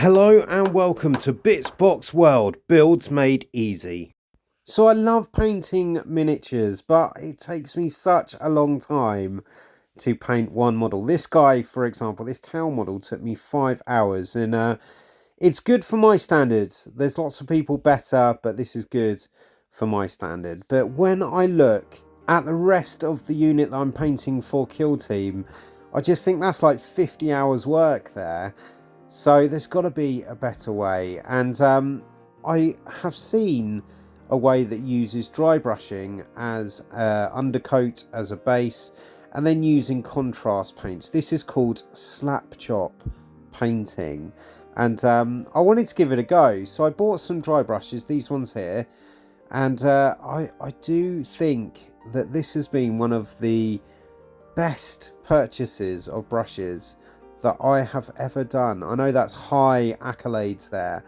Hello and welcome to Bitsbox World, builds made easy. So I love painting miniatures, but it takes me such a long time to paint one model. This guy, for example, this town model took me 5 hours, and it's good for my standards. There's lots of people better, but this is good for my standard. But when I look at the rest of the unit that I'm painting for Kill Team, I just think that's like 50 hours work there. So there's got to be a better way, and I have seen a way that uses dry brushing as undercoat as a base and then using contrast paints. This is called SLAPCHOP painting, and I wanted to give it a go, so I bought some dry brushes, these ones here, and I do think that this has been one of the best purchases of brushes that I have ever done. I know that's high accolades there,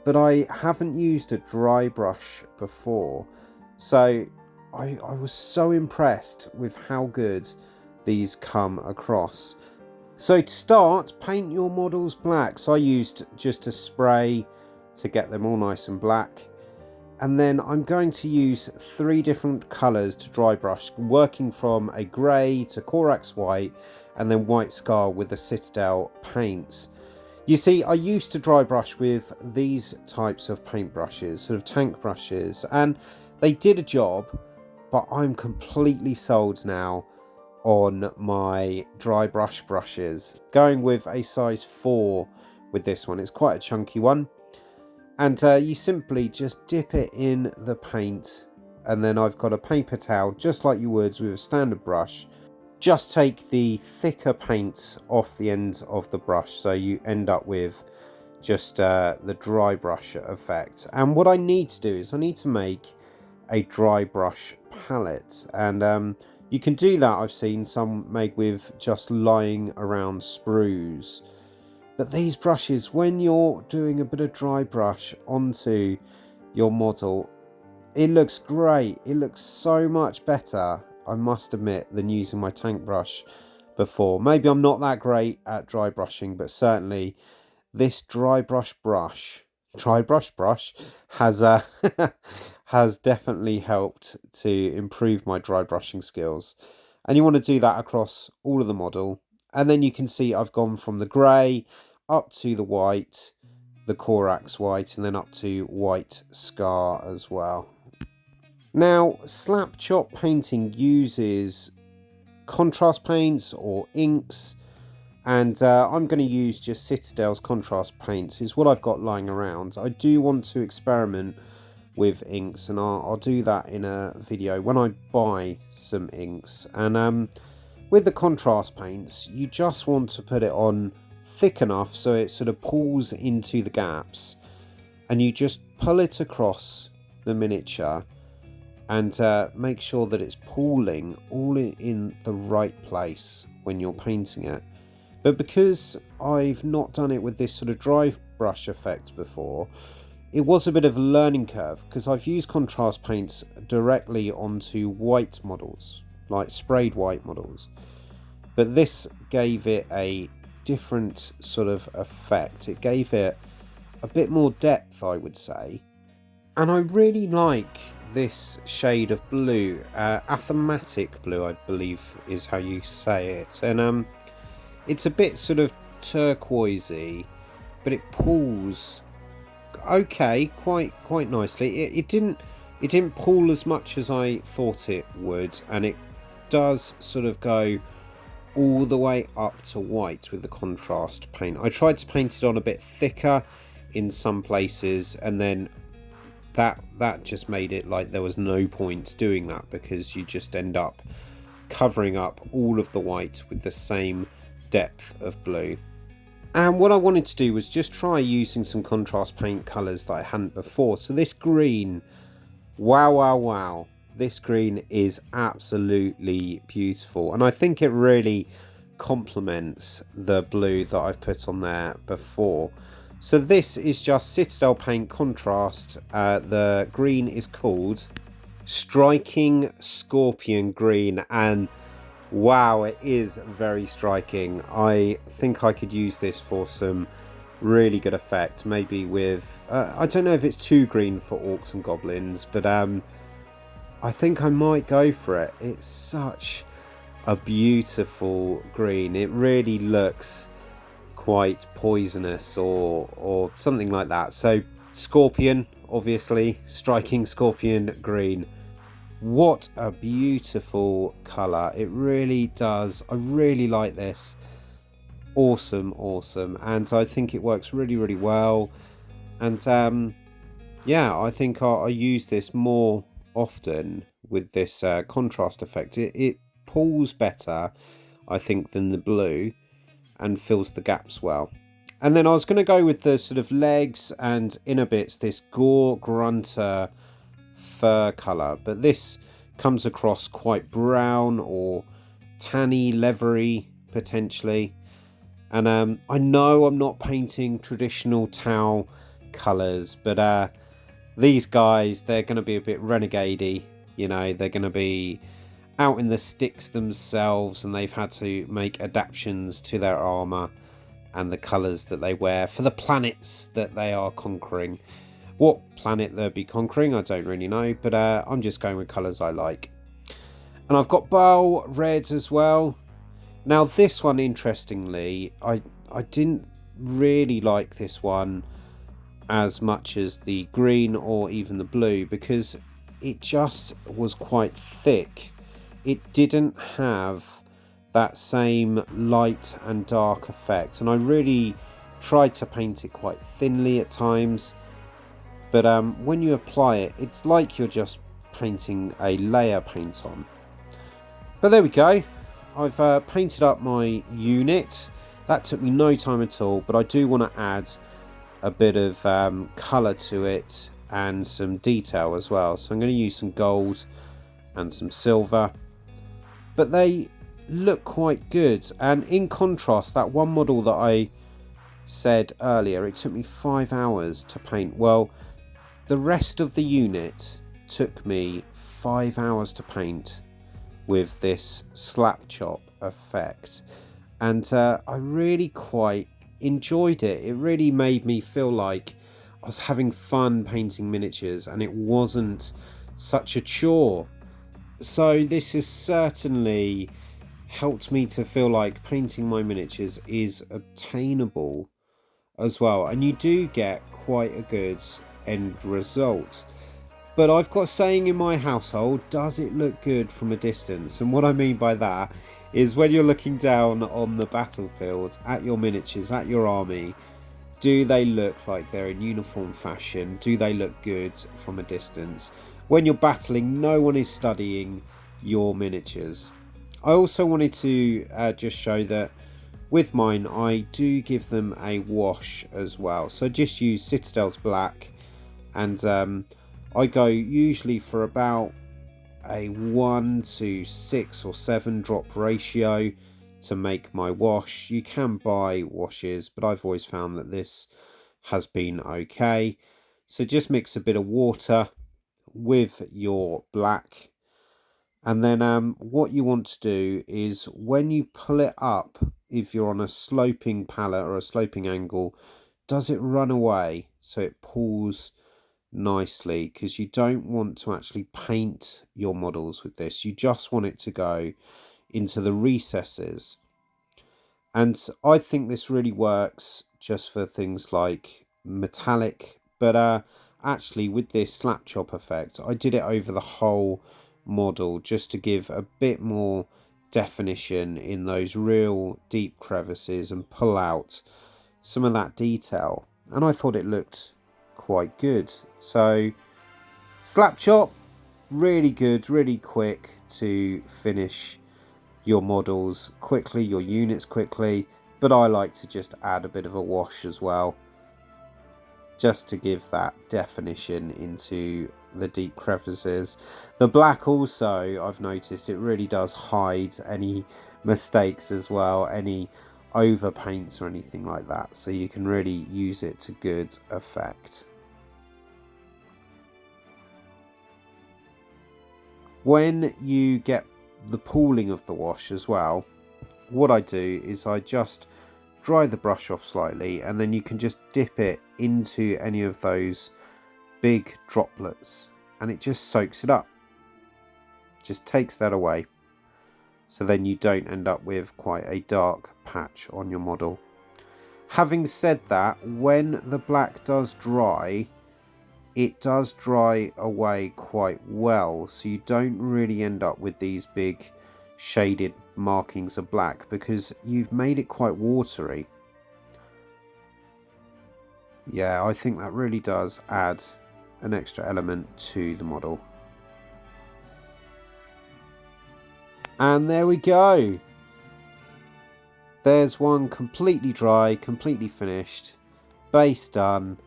but I haven't used a dry brush before, so I was so impressed with how good these come across. So to start, paint your models black. So I used just a spray to get them all nice and black, and then I'm going to use 3 different colours to dry brush, working from a grey to Corax white and then white scar with the Citadel paints. You see, I used to dry brush with these types of paint brushes, sort of tank brushes, and they did a job, but I'm completely sold now on my dry brush brushes, going with a size 4 with this one. It's quite a chunky one, and you simply just dip it in the paint, and then I've got a paper towel just like you would with a standard brush. Just take the thicker paint off the end of the brush, so you end up with just the dry brush effect. And what I need to do is I need to make a dry brush palette, and you can do that. I've seen some made with just lying around sprues, but these brushes, when you're doing a bit of dry brush onto your model, it looks great. It looks so much better, I must admit, than using my tank brush before. Maybe I'm not that great at dry brushing, but certainly this dry brush has has definitely helped to improve my dry brushing skills. And you want to do that across all of the model, and then you can see I've gone from the grey up to the white, the Corax white, and then up to white scar as well. Now, SLAPCHOP painting uses contrast paints or inks, and I'm going to use just Citadel's contrast paints, is what I've got lying around. I do want to experiment with inks, and I'll do that in a video when I buy some inks. And with the contrast paints, you just want to put it on thick enough so it sort of pulls into the gaps, and you just pull it across the miniature, and make sure that it's pooling all in the right place when you're painting it. But because I've not done it with this sort of dry brush effect before, it was a bit of a learning curve, because I've used contrast paints directly onto white models, like sprayed white models, but this gave it a different sort of effect. It gave it a bit more depth, I would say, and I really like this shade of blue, athematic blue, I believe is how you say it, and it's a bit sort of turquoisey, but it pulls okay quite nicely. It didn't pull as much as I thought it would, and it does sort of go all the way up to white with the contrast paint. I tried to paint it on a bit thicker in some places, and then that just made it like there was no point doing that, because you just end up covering up all of the white with the same depth of blue. And what I wanted to do was just try using some contrast paint colours that I hadn't before. So this green, wow, this green is absolutely beautiful, and I think it really complements the blue that I've put on there before. So this is just Citadel paint contrast. The green is called Striking Scorpion Green, and wow, it is very striking. I think I could use this for some Really good effect. Maybe with I don't know if it's too green for orcs and goblins, but I think I might go for it. It's such a beautiful green. It really looks quite poisonous or something like that. So scorpion, obviously, striking scorpion green. What a beautiful colour. It really does. I really like this. Awesome, awesome. And I think it works really, really well. And yeah, I think I use this more often with this contrast effect. It pulls better, I think, than the blue and fills the gaps well. And then I was going to go with the sort of legs and inner bits, this gore grunter fur colour, but this comes across quite brown or tanny, leathery potentially. And I know I'm not painting traditional Tau colours, but these guys, they're going to be a bit renegade-y, you know, they're going to be out in the sticks themselves, and they've had to make adaptations to their armour and the colours that they wear for the planets that they are conquering. What planet they'll be conquering, I don't really know, but I'm just going with colours I like. And I've got Bow Red as well. Now this one, interestingly, I didn't really like this one as much as the green or even the blue, because it just was quite thick. It didn't have that same light and dark effect, and I really tried to paint it quite thinly at times, but when you apply it, it's like you're just painting a layer paint on. But there we go. I've painted up my unit. That took me no time at all, but I do want to add a bit of colour to it and some detail as well. So I'm going to use some gold and some silver. But they look quite good. And in contrast, that one model that I said earlier, it took me 5 hours to paint. Well, the rest of the unit took me 5 hours to paint with this SLAPCHOP effect, and I really quite enjoyed it. It really made me feel like I was having fun painting miniatures and it wasn't such a chore. So this has certainly helped me to feel like painting my miniatures is obtainable as well, and you do get quite a good end result. But I've got a saying in my household, does it look good from a distance? And what I mean by that is when you're looking down on the battlefield at your miniatures, at your army, do they look like they're in uniform fashion? Do they look good from a distance? When you're battling, no one is studying your miniatures. I also wanted to just show that with mine, I do give them a wash as well. So just use Citadel's Black, and I go usually for about a 1 to 6 or 7 drop ratio to make my wash. You can buy washes, but I've always found that this has been okay. So just mix a bit of water with your black, and then what you want to do is when you pull it up, if you're on a sloping palette or a sloping angle, does it run away so it pulls nicely, because you don't want to actually paint your models with this. You just want it to go into the recesses, and I think this really works just for things like metallic, but actually with this slap chop effect I did it over the whole model just to give a bit more definition in those real deep crevices and pull out some of that detail, and I thought it looked quite good. So slap chop, really good, really quick to finish your models quickly, your units quickly, but I like to just add a bit of a wash as well, just to give that definition into the deep crevices. The black also, I've noticed, it really does hide any mistakes as well, any overpaints or anything like that, so you can really use it to good effect. When you get the pooling of the wash as well, what I do is I just dry the brush off slightly, and then you can just dip it into any of those big droplets and it just soaks it up. Just takes that away. So then you don't end up with quite a dark patch on your model. Having said that, when the black does dry, it does dry away quite well. So you don't really end up with these big shaded markings of black because you've made it quite watery. Yeah, I think that really does add an extra element to the model. And there we go. There's one completely dry, completely finished, base done,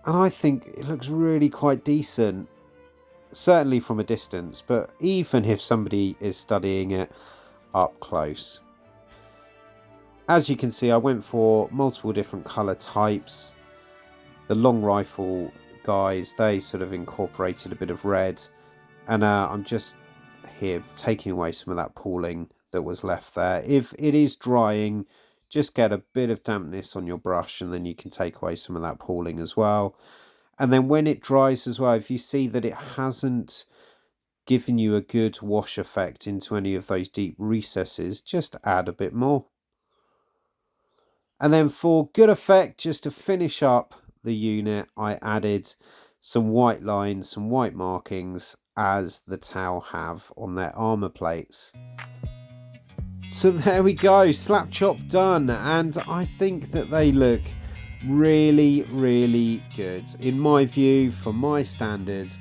and I think it looks really quite decent. Certainly from a distance, but even if somebody is studying it up close. As you can see, I went for multiple different colour types. The long rifle guys, they sort of incorporated a bit of red, and I'm just here taking away some of that pooling that was left there. If it is drying, just get a bit of dampness on your brush and then you can take away some of that pooling as well. And then when it dries as well, if you see that it hasn't given you a good wash effect into any of those deep recesses, just add a bit more. And then for good effect, just to finish up the unit, I added some white lines, some white markings, as the Tau have on their armor plates. So there we go, SLAPCHOP done, and I think that they look really, really good. In my view, for my standards,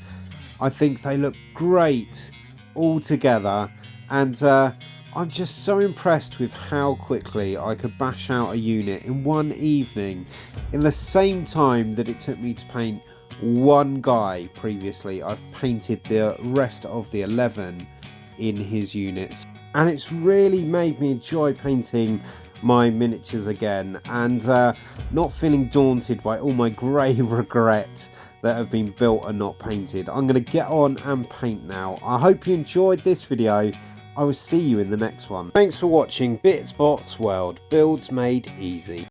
I think they look great all together, and I'm just so impressed with how quickly I could bash out a unit in one evening in the same time that it took me to paint one guy previously. I've painted the rest of the 11 in his units, and it's really made me enjoy painting my miniatures again and not feeling daunted by all my grey regret that have been built and not painted. I'm going to get on and paint now. I hope you enjoyed this video. I will see you in the next one. Thanks for watching Bits Box World, Builds Made Easy.